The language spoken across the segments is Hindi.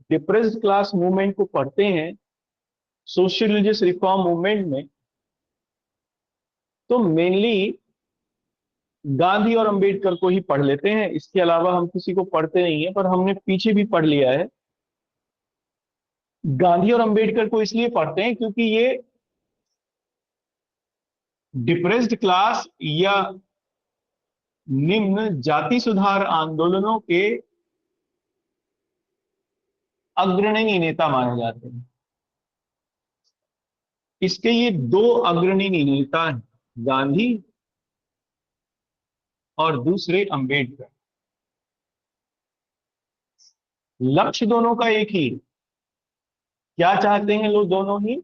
डिप्रेस्ड क्लास मूवमेंट को पढ़ते हैं, सोशल रिलीजियस रिफॉर्म मूवमेंट में, तो मेनली गांधी और अंबेडकर को ही पढ़ लेते हैं। इसके अलावा हम किसी को पढ़ते नहीं है, पर हमने पीछे भी पढ़ लिया है। गांधी और अंबेडकर को इसलिए पढ़ते हैं क्योंकि ये डिप्रेस्ड क्लास या निम्न जाति सुधार आंदोलनों के अग्रणी नेता माने जाते हैं। इसके ये दो अग्रणी नेता हैं, गांधी और दूसरे अंबेडकर। लक्ष्य दोनों का एक ही, क्या चाहते हैं लोग दोनों ही?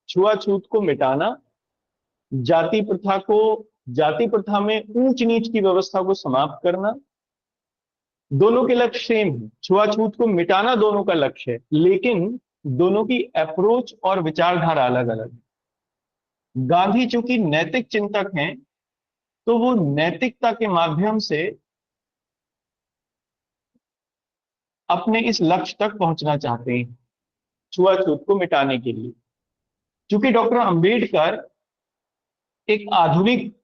छुआछूत को मिटाना, जाति प्रथा को, जाति प्रथा में ऊंच नीच की व्यवस्था को समाप्त करना। दोनों के लक्ष्य सेम है, छुआछूत को मिटाना दोनों का लक्ष्य है, लेकिन दोनों की अप्रोच और विचारधारा अलग अलग है। गांधी चूंकि नैतिक चिंतक हैं, तो वो नैतिकता के माध्यम से अपने इस लक्ष्य तक पहुंचना चाहते हैं, छुआछूत को मिटाने के लिए। चूंकि डॉक्टर अंबेडकर एक आधुनिक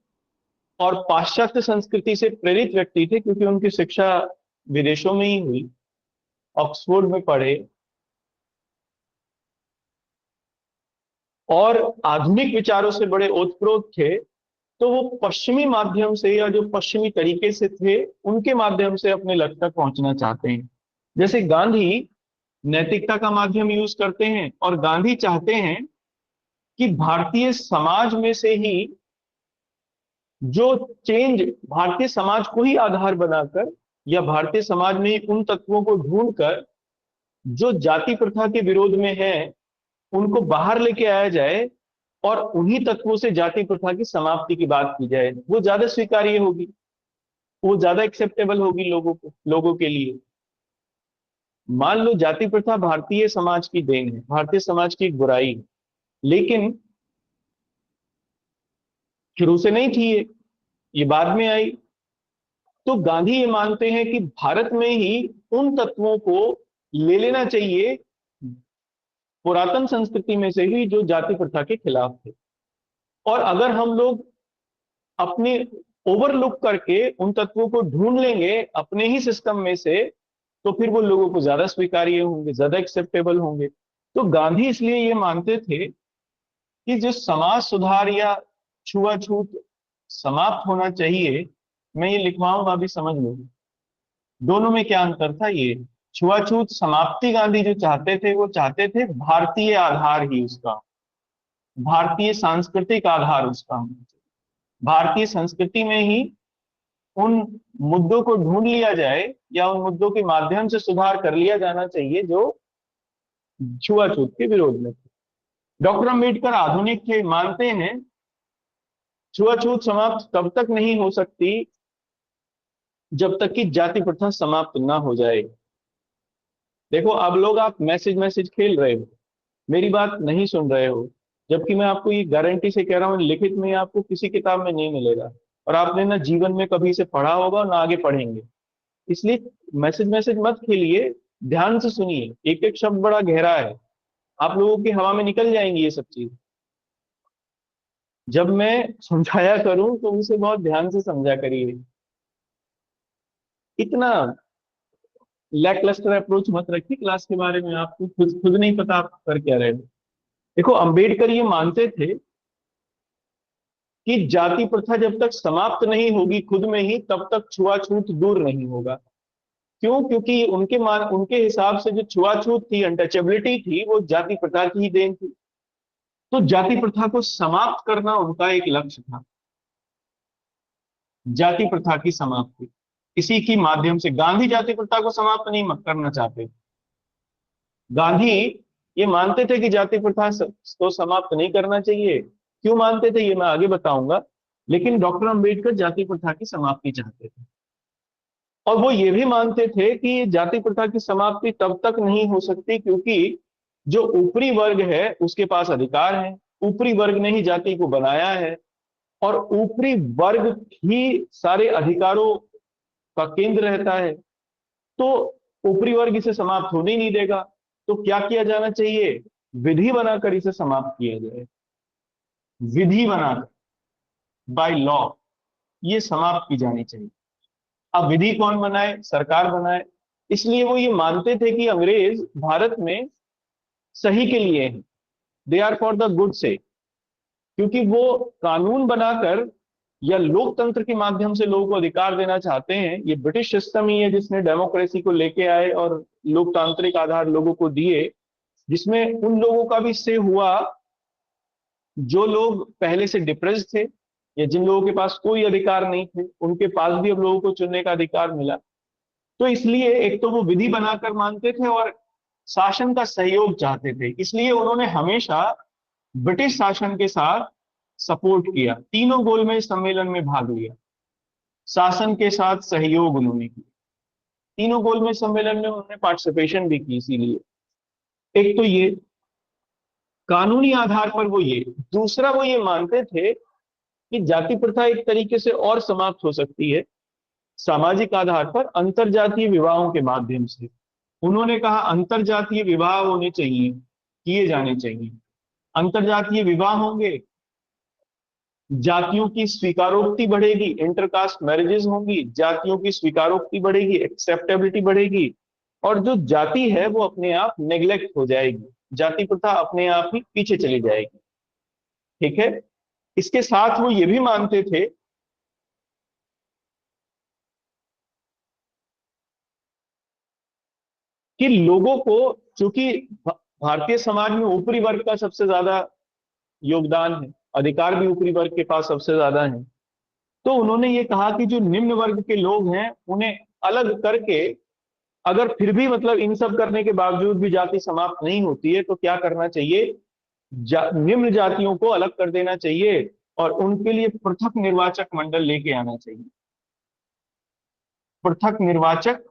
और पाश्चात्य संस्कृति से प्रेरित व्यक्ति थे, क्योंकि उनकी शिक्षा विदेशों में ही हुई, ऑक्सफोर्ड में पढ़े, और आधुनिक विचारों से बड़े ओतप्रोत थे, तो वो पश्चिमी माध्यम से या जो पश्चिमी तरीके से थे उनके माध्यम से अपने लक्ष्य तक पहुंचना चाहते हैं। जैसे गांधी नैतिकता का माध्यम यूज करते हैं, और गांधी चाहते हैं कि भारतीय समाज में से ही जो चेंज, भारतीय समाज को ही आधार बनाकर या भारतीय समाज में उन तत्वों को ढूंढकर जो जाति प्रथा के विरोध में है उनको बाहर लेके आया जाए, और उन्हीं तत्वों से जाति प्रथा की समाप्ति की बात की जाए। वो ज्यादा स्वीकार्य होगी, वो ज्यादा एक्सेप्टेबल होगी लोगों के लिए। मान लो जाति प्रथा भारतीय समाज की देन है, भारतीय समाज की एक बुराई है, लेकिन शुरू से नहीं थी ये बाद में आई। तो गांधी ये मानते हैं कि भारत में ही उन तत्वों को ले लेना चाहिए पुरातन संस्कृति में से ही जो जाति प्रथा के खिलाफ थे, और अगर हम लोग अपने ओवरलुक करके उन तत्वों को ढूंढ लेंगे अपने ही सिस्टम में से, तो फिर वो लोगों को ज्यादा स्वीकार्य होंगे, ज्यादा एक्सेप्टेबल होंगे। तो गांधी इसलिए ये मानते थे कि जो समाज सुधार या छुआछूत समाप्त होना चाहिए, मैं ये लिखवाऊंगा, अभी समझ लो दोनों में क्या अंतर था। ये छुआछूत समाप्ति गांधी जो चाहते थे, वो चाहते थे भारतीय आधार ही उसका, भारतीय सांस्कृतिक आधार उसका होना चाहिए, भारतीय संस्कृति में ही उन मुद्दों को ढूंढ लिया जाए या उन मुद्दों के माध्यम से सुधार कर लिया जाना चाहिए जो छुआछूत के विरोध में थे। डॉक्टर अंबेडकर आधुनिक थे, मानते हैं छुआछूत समाप्त तब तक नहीं हो सकती जब तक कि जाति प्रथा समाप्त ना हो जाए। देखो अब लोग, आप मैसेज मैसेज खेल रहे हो, मेरी बात नहीं सुन रहे हो, जबकि मैं आपको ये गारंटी से कह रहा हूं लिखित में आपको किसी किताब में नहीं मिलेगा, और आपने ना जीवन में कभी इसे पढ़ा होगा ना आगे पढ़ेंगे। इसलिए मैसेज मैसेज मत खेलिए, ध्यान से सुनिए, एक एक शब्द बड़ा गहरा है, आप लोगों की हवा में निकल जाएंगी ये सब चीज। जब मैं समझाया करूं तो उसे बहुत ध्यान से समझा करिए, इतना लैकलस्टर अप्रोच मत रखिए क्लास के बारे में, आपको खुद खुद नहीं पता आप कर क्या रहे हो। देखो अंबेडकर ये मानते थे कि जाति प्रथा जब तक समाप्त नहीं होगी खुद में ही, तब तक छुआछूत दूर नहीं होगा। क्यों? क्योंकि उनके हिसाब से जो छुआछूत थी, अनटचेबिलिटी थी, वो जाति प्रथा की ही देन थी। तो जाति प्रथा को समाप्त करना उनका एक लक्ष्य था, जाति प्रथा की समाप्ति। इसी की माध्यम से गांधी जाति प्रथा को समाप्त नहीं करना चाहते। गांधी ये मानते थे कि जाति प्रथा को समाप्त नहीं करना चाहिए। क्यों मानते थे ये मैं आगे बताऊंगा, लेकिन डॉक्टर अंबेडकर जाति प्रथा की समाप्ति चाहते थे। और वो ये भी मानते थे कि जाति प्रथा की समाप्ति तब तक नहीं हो सकती क्योंकि जो ऊपरी वर्ग है उसके पास अधिकार है, ऊपरी वर्ग ने ही जाति को बनाया है, और ऊपरी वर्ग ही सारे अधिकारों का केंद्र रहता है। तो ऊपरी वर्ग इसे समाप्त होने नहीं देगा। तो क्या किया जाना चाहिए? विधि बनाकर इसे समाप्त किया जाए। विधि बनाकर, बाय लॉ, ये समाप्त की जानी चाहिए। अब विधि कौन बनाए? सरकार बनाए। इसलिए वो ये मानते थे कि अंग्रेज भारत में सही के लिए हैं, they are for the good से, क्योंकि वो कानून बनाकर या लोकतंत्र के माध्यम से लोगों को अधिकार देना चाहते हैं। ये ब्रिटिश सिस्टम ही है जिसने डेमोक्रेसी को लेके आए और लोकतांत्रिक आधार लोगों को दिए, जिसमें उन लोगों का भी से हुआ जो लोग पहले से डिप्रेस्ड थे या जिन लोगों के पास कोई अधिकार नहीं थे, उनके पास भी अब लोगों को चुनने का अधिकार मिला। तो इसलिए एक तो वो विधि बनाकर मानते थे और शासन का सहयोग चाहते थे, इसलिए उन्होंने हमेशा ब्रिटिश शासन के साथ सपोर्ट किया, तीनों गोलमेज सम्मेलन में भाग लिया, शासन के साथ सहयोग उन्होंने किया, तीनों गोलमेज सम्मेलन में उन्होंने पार्टिसिपेशन भी की। इसीलिए एक तो ये कानूनी आधार पर वो ये, दूसरा वो ये मानते थे कि जाति प्रथा एक तरीके से और समाप्त हो सकती है सामाजिक आधार पर, अंतरजातीय विवाहों के माध्यम से। उन्होंने कहा अंतरजातीय विवाह होने चाहिए, किए जाने चाहिए। अंतरजातीय विवाह होंगे, जातियों की स्वीकारोक्ति बढ़ेगी, इंटरकास्ट मैरिजेस होंगी, जातियों की स्वीकारोक्ति बढ़ेगी, एक्सेप्टेबिलिटी बढ़ेगी, और जो जाति है वो अपने आप नेग्लेक्ट हो जाएगी, जाति प्रथा अपने आप ही पीछे चली जाएगी। ठीक है। इसके साथ वो ये भी मानते थे कि लोगों को, चूंकि भारतीय समाज में ऊपरी वर्ग का सबसे ज्यादा योगदान है, अधिकार भी ऊपरी वर्ग के पास सबसे ज्यादा है, तो उन्होंने ये कहा कि जो निम्न वर्ग के लोग हैं उन्हें अलग करके, अगर फिर भी मतलब इन सब करने के बावजूद भी जाति समाप्त नहीं होती है तो क्या करना चाहिए? निम्न जातियों को अलग कर देना चाहिए और उनके लिए पृथक निर्वाचक मंडल लेके आना चाहिए। पृथक निर्वाचक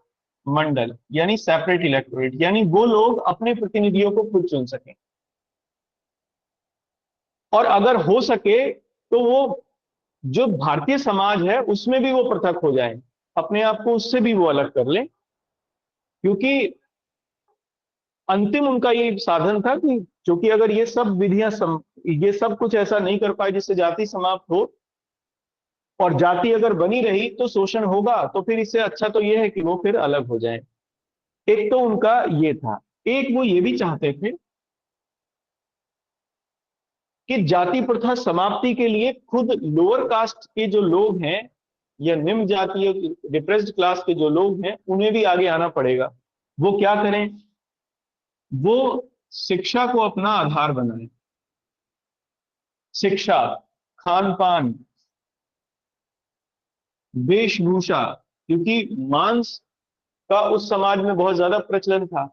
मंडल यानी सेपरेट इलेक्टोरेट, यानी वो लोग अपने प्रतिनिधियों को खुद चुन सकें, और अगर हो सके तो वो जो भारतीय समाज है उसमें भी वो पृथक हो जाए, अपने आप को उससे भी वो अलग कर ले, क्योंकि अंतिम उनका ये साधन था कि क्योंकि अगर ये सब विधियां ये सब कुछ ऐसा नहीं कर पाए जिससे जाति समाप्त हो, और जाति अगर बनी रही तो शोषण होगा, तो फिर इससे अच्छा तो ये है कि वो फिर अलग हो जाए। एक तो उनका ये था। एक वो ये भी चाहते थे कि जाति प्रथा समाप्ति के लिए खुद लोअर कास्ट के जो लोग हैं या निम्न जातीय डिप्रेस्ड क्लास के जो लोग हैं उन्हें भी आगे आना पड़ेगा। वो क्या करें? वो शिक्षा को अपना आधार बनाए। शिक्षा, खान पान, वेशभूषा, क्योंकि मांस का उस समाज में बहुत ज्यादा प्रचलन था,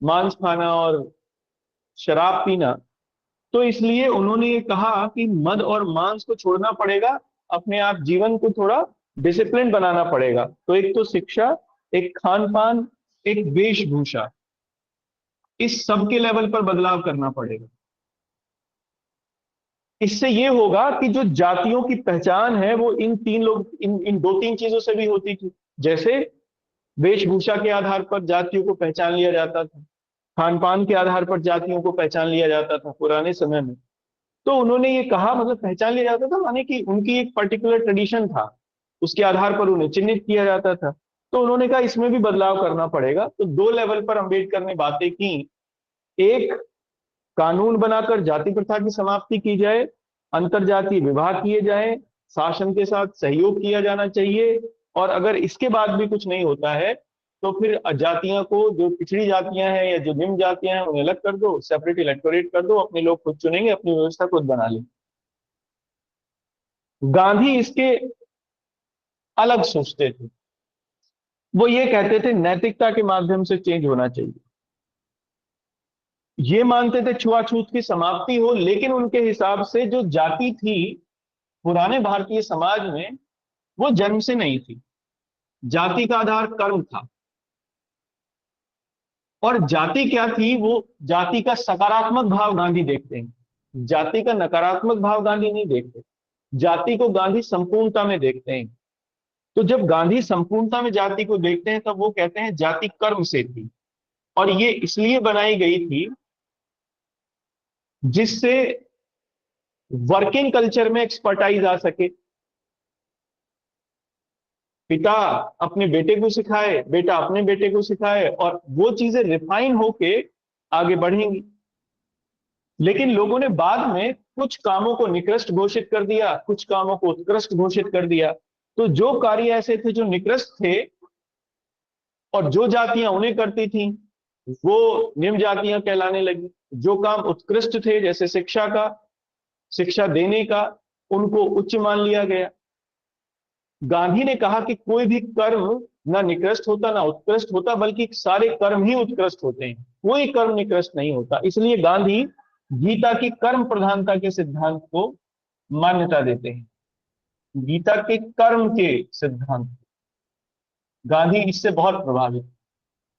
मांस खाना और शराब पीना। तो इसलिए उन्होंने ये कहा कि मद और मांस को छोड़ना पड़ेगा, अपने आप जीवन को थोड़ा डिसिप्लिन बनाना पड़ेगा। तो एक तो शिक्षा, एक खान पान, एक वेशभूषा, इस सब के लेवल पर बदलाव करना पड़ेगा। इससे ये होगा कि जो जातियों की पहचान है वो इन तीन लोग इन दो तीन चीजों से भी होती थी। जैसे वेशभूषा के आधार पर जातियों को पहचान लिया जाता था, खान पान के आधार पर जातियों को पहचान लिया जाता था पुराने समय में। तो उन्होंने ये कहा, मतलब पहचान लिया जाता था माने कि उनकी एक पर्टिकुलर ट्रेडिशन था, उसके आधार पर उन्हें चिन्हित किया जाता था। तो उन्होंने कहा इसमें भी बदलाव करना पड़ेगा। तो दो लेवल पर अंबेडकर ने बातें की। एक, कानून बनाकर जाति प्रथा की समाप्ति की जाए, अंतरजातीय विवाह किए जाए, शासन के साथ सहयोग किया जाना चाहिए, और अगर इसके बाद भी कुछ नहीं होता है तो फिर जातियां को, जो पिछड़ी जातियां हैं या जो निम्न जातियां हैं उन्हें अलग कर दो, सेपरेट इलेक्टोरेट कर दो, अपने लोग खुद चुनेंगे, अपनी व्यवस्था खुद बना लेंगे। गांधी इसके अलग सोचते थे। वो ये कहते थे नैतिकता के माध्यम से चेंज होना चाहिए। ये मानते थे छुआछूत की समाप्ति हो, लेकिन उनके हिसाब से जो जाति थी पुराने भारतीय समाज में वो जन्म से नहीं थी। जाति का आधार कर्म था, और जाति क्या थी? वो जाति का सकारात्मक भाव गांधी देखते हैं, जाति का नकारात्मक भाव गांधी नहीं देखते। जाति को गांधी संपूर्णता में देखते हैं। तो जब गांधी संपूर्णता में जाति को देखते हैं तब वो कहते हैं जाति कर्म से थी, और ये इसलिए बनाई गई थी जिससे वर्किंग कल्चर में एक्सपर्टाइज आ सके। पिता अपने बेटे को सिखाए, बेटा अपने बेटे को सिखाए, और वो चीजें रिफाइन होके आगे बढ़ेंगी। लेकिन लोगों ने बाद में कुछ कामों को निकृष्ट घोषित कर दिया, कुछ कामों को उत्कृष्ट घोषित कर दिया। तो जो कार्य ऐसे थे जो निकृष्ट थे और जो जातियां उन्हें करती थी वो निम्न जातियां कहलाने लगी। जो काम उत्कृष्ट थे जैसे शिक्षा का, शिक्षा देने का, उनको उच्च मान लिया गया। गांधी ने कहा कि कोई भी कर्म ना निकृष्ट होता ना उत्कृष्ट होता, बल्कि सारे कर्म ही उत्कृष्ट होते हैं, कोई कर्म निकृष्ट नहीं होता। इसलिए गांधी गीता की कर्म प्रधानता के सिद्धांत को मान्यता देते हैं। गीता के कर्म के सिद्धांत, गांधी इससे बहुत प्रभावित,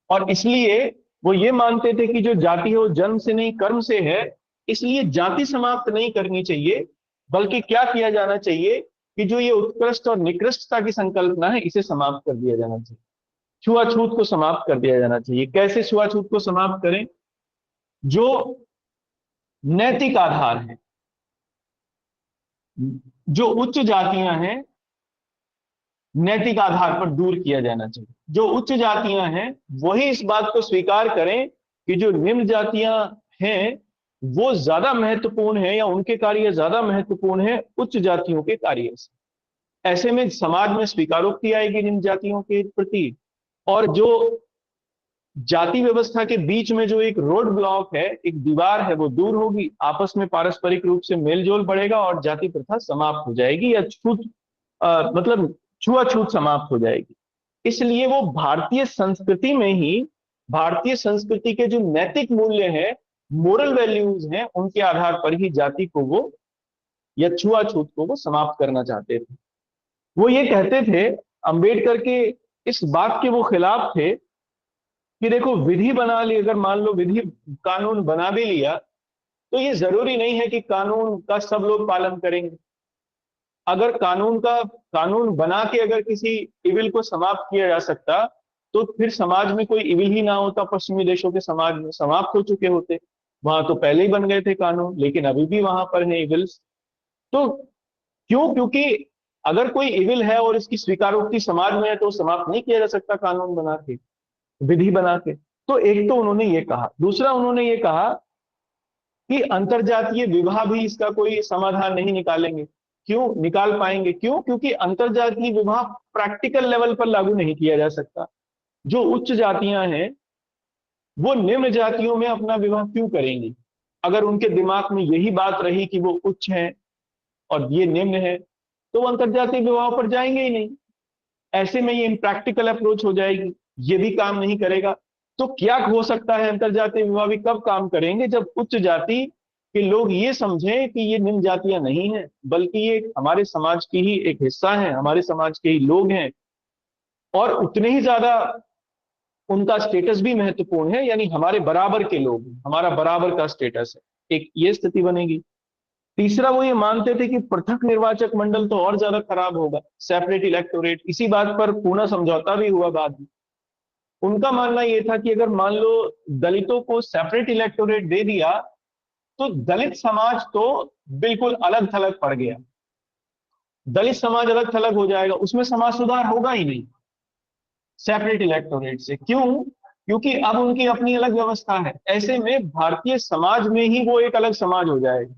और इसलिए वो ये मानते थे कि जो जाति है वो जन्म से नहीं कर्म से है। इसलिए जाति समाप्त नहीं करनी चाहिए, बल्कि क्या किया जाना चाहिए कि जो ये उत्कृष्ट और निकृष्टता की संकल्पना है इसे समाप्त कर दिया जाना चाहिए। छुआछूत को समाप्त कर दिया जाना चाहिए। कैसे छुआछूत को समाप्त करें? जो नैतिक आधार है, जो उच्च जातियां हैं, नैतिक आधार पर दूर किया जाना चाहिए। जो उच्च जातियां हैं वही इस बात को स्वीकार करें कि जो निम्न जातियां हैं वो ज्यादा महत्वपूर्ण है या उनके कार्य ज्यादा महत्वपूर्ण है उच्च जातियों के कार्य से। ऐसे में समाज में स्वीकारोक्ति आएगी निम्न जातियों के प्रति, और जो जाति व्यवस्था के बीच में जो एक रोड ब्लॉक है, एक दीवार है, वो दूर होगी। आपस में पारस्परिक रूप से मेलजोल बढ़ेगा और जाति प्रथा समाप्त हो जाएगी, या मतलब छुआछूत समाप्त हो जाएगी। इसलिए वो भारतीय संस्कृति में ही, भारतीय संस्कृति के जो नैतिक मूल्य हैं, मोरल वैल्यूज हैं, उनके आधार पर ही जाति को वो या छुआछूत को वो समाप्त करना चाहते थे। वो ये कहते थे, अंबेडकर के इस बात के वो खिलाफ थे कि देखो विधि बना ली, अगर मान लो विधि कानून बना भी लिया तो ये जरूरी नहीं है कि कानून का सब लोग पालन करेंगे। अगर कानून बना के अगर किसी इविल को समाप्त किया जा सकता तो फिर समाज में कोई इविल ही ना होता। पश्चिमी देशों के समाज में समाप्त हो चुके होते। वहां तो पहले ही बन गए थे कानून, लेकिन अभी भी वहां पर है इविल्स। तो क्यों? क्योंकि अगर कोई इविल है और इसकी स्वीकारोक्ति समाज में है तो समाप्त नहीं किया जा सकता कानून बना के, विधि बना के। तो एक तो उन्होंने ये कहा। दूसरा उन्होंने ये कहा कि अंतरजातीय विवाह भी इसका कोई समाधान नहीं निकालेंगे। क्यों निकाल पाएंगे? क्यों? क्योंकि अंतरजातीय विवाह प्रैक्टिकल लेवल पर लागू नहीं किया जा सकता। जो उच्च जातियां हैं वो निम्न जातियों में अपना विवाह क्यों करेंगी? अगर उनके दिमाग में यही बात रही कि वो उच्च हैं और ये निम्न है, तो वो अंतरजातीय विवाह पर जाएंगे ही नहीं। ऐसे में ये इम्प्रैक्टिकल अप्रोच हो जाएगी, ये भी काम नहीं करेगा। तो क्या हो सकता है? अंतरजातीय विवाह भी कब काम करेंगे? जब उच्च जाति के लोग ये समझें कि ये निम्न जातियां नहीं है, बल्कि ये हमारे समाज की ही एक हिस्सा है, हमारे समाज के ही लोग हैं, और उतने ही ज्यादा उनका स्टेटस भी महत्वपूर्ण है, यानी हमारे बराबर के लोग, हमारा बराबर का स्टेटस है। एक ये स्थिति बनेगी। तीसरा, वो ये मानते थे कि पृथक निर्वाचक मंडल तो और ज्यादा खराब होगा, सेपरेट इलेक्टोरेट। इसी बात पर पूना समझौता भी हुआ बाद में। उनका मानना यह था कि अगर मान लो दलितों को सेपरेट इलेक्टोरेट दे दिया तो दलित समाज तो बिल्कुल अलग थलग पड़ गया। दलित समाज अलग थलग हो जाएगा, उसमें समाज सुधार होगा ही नहीं सेपरेट इलेक्टोरेट से। क्यों? क्योंकि अब उनकी अपनी अलग व्यवस्था है। ऐसे में भारतीय समाज में ही वो एक अलग समाज हो जाएगा।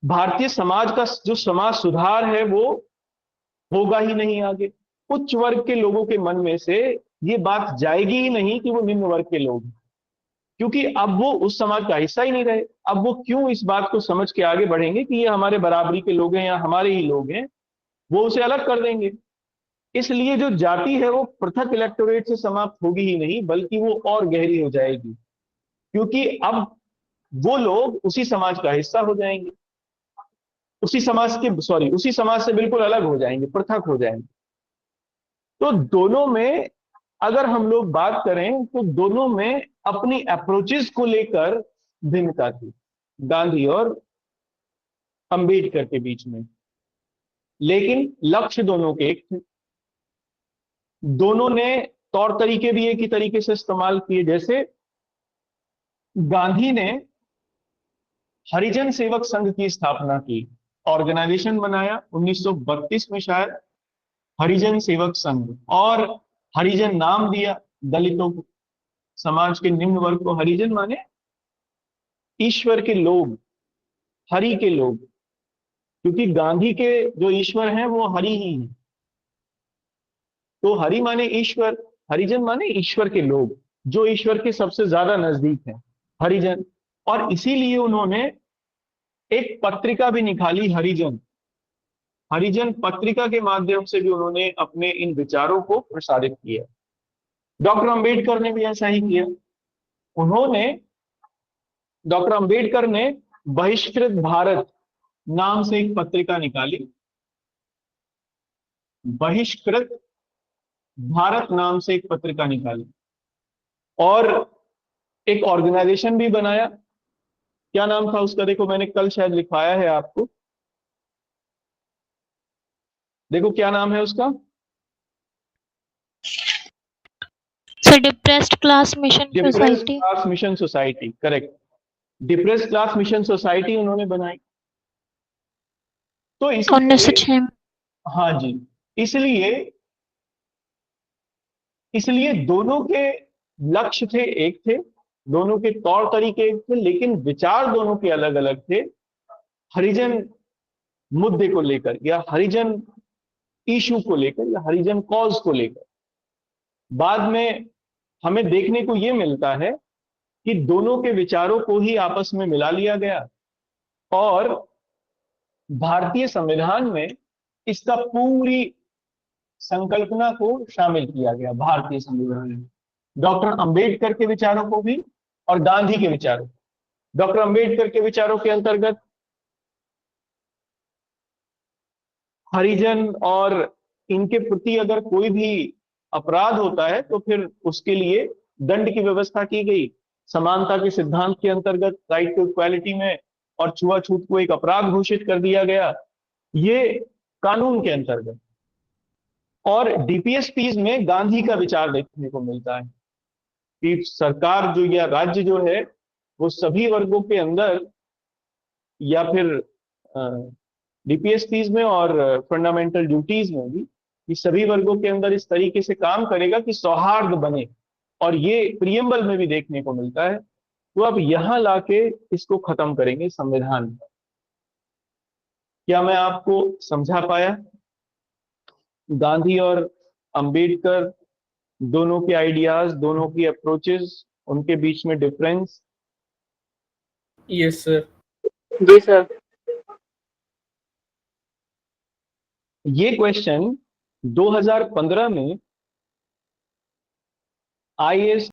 भारतीय समाज का जो समाज सुधार है वो होगा ही नहीं आगे। उच्च वर्ग के लोगों के मन में से ये बात जाएगी ही नहीं कि वो निम्न वर्ग के लोग हैं, क्योंकि अब वो उस समाज का हिस्सा ही नहीं रहे। अब वो क्यों इस बात को समझ के आगे बढ़ेंगे कि ये हमारे बराबरी के लोग हैं या हमारे ही लोग हैं? वो उसे अलग कर देंगे। इसलिए जो जाति है वो पृथक इलेक्टोरेट से समाप्त होगी ही नहीं, बल्कि वो और गहरी हो जाएगी, क्योंकि अब वो लोग उसी समाज का हिस्सा हो जाएंगे, उसी समाज से बिल्कुल अलग हो जाएंगे, पृथक हो जाएंगे। तो दोनों में अगर हम लोग बात करें तो दोनों में अपनी अप्रोचेस को लेकर भिन्नता थी गांधी और अंबेडकर के बीच में, लेकिन लक्ष्य दोनों के एक थे। दोनों ने तौर तरीके भी एक ही तरीके से इस्तेमाल किए। जैसे गांधी ने हरिजन सेवक संघ की स्थापना की, ऑर्गेनाइजेशन बनाया 1932 में शायद, हरिजन सेवक संघ, और हरिजन नाम दिया दलितों को, समाज के निम्न वर्ग को। हरिजन माने ईश्वर के लोग, हरि के लोग, क्योंकि गांधी के जो ईश्वर हैं वो हरि ही हैं। तो हरि माने ईश्वर, हरिजन माने ईश्वर के लोग, जो ईश्वर के सबसे ज्यादा नजदीक हैं, हरिजन। और इसीलिए उन्होंने एक पत्रिका भी निकाली, हरिजन। हरिजन पत्रिका के माध्यम से भी उन्होंने अपने इन विचारों को प्रसारित किया। डॉक्टर अंबेडकर ने भी ऐसा ही किया। उन्होंने, डॉक्टर अंबेडकर ने बहिष्कृत भारत नाम से एक पत्रिका निकाली, बहिष्कृत भारत नाम से एक पत्रिका निकाली, और एक ऑर्गेनाइजेशन भी बनाया। क्या नाम था उसका, देखो मैंने कल शायद लिखवाया है आपको, देखो क्या नाम है उसका। Sir depressed class mission depressed society. Class mission society, correct. Depressed class mission society उन्होंने बनाई। तो इसलिए, 1906 में। हाँ जी, इसलिए इसलिए दोनों के लक्ष्य थे, एक थे, दोनों के तौर तरीके एक थे, लेकिन विचार दोनों के अलग अलग थे, हरिजन मुद्दे को लेकर, या हरिजन इशू को लेकर, या हरिजन कॉज को लेकर। बाद में हमें देखने को यह मिलता है कि दोनों के विचारों को ही आपस में मिला लिया गया, और भारतीय संविधान में इसका पूरी संकल्पना को शामिल किया गया, भारतीय संविधान में, डॉक्टर अंबेडकर के विचारों को भी और गांधी के विचारों। डॉक्टर अंबेडकर के विचारों के अंतर्गत हरिजन और इनके प्रति अगर कोई भी अपराध होता है तो फिर उसके लिए दंड की व्यवस्था की गई, समानता के सिद्धांत के अंतर्गत, राइट टू इक्वालिटी में, और छुआछूत को एक अपराध घोषित कर दिया गया, ये कानून के अंतर्गत। और डीपीएसपीज में गांधी का विचार देखने को मिलता है कि सरकार जो, या राज्य जो है, वो सभी वर्गों के अंदर, या फिर डीपीएसपीज में और फंडामेंटल ड्यूटीज में भी, कि सभी वर्गों के अंदर इस तरीके से काम करेगा कि सौहार्द बने, और ये प्रियम्बल में भी देखने को मिलता है। तो अब यहां लाके इसको खत्म करेंगे संविधान में। क्या मैं आपको समझा पाया गांधी और अंबेडकर दोनों के आइडियाज, दोनों की अप्रोचेस, उनके बीच में डिफरेंस? Yes sir. जी सर। ये क्वेश्चन 2015 में आईएएस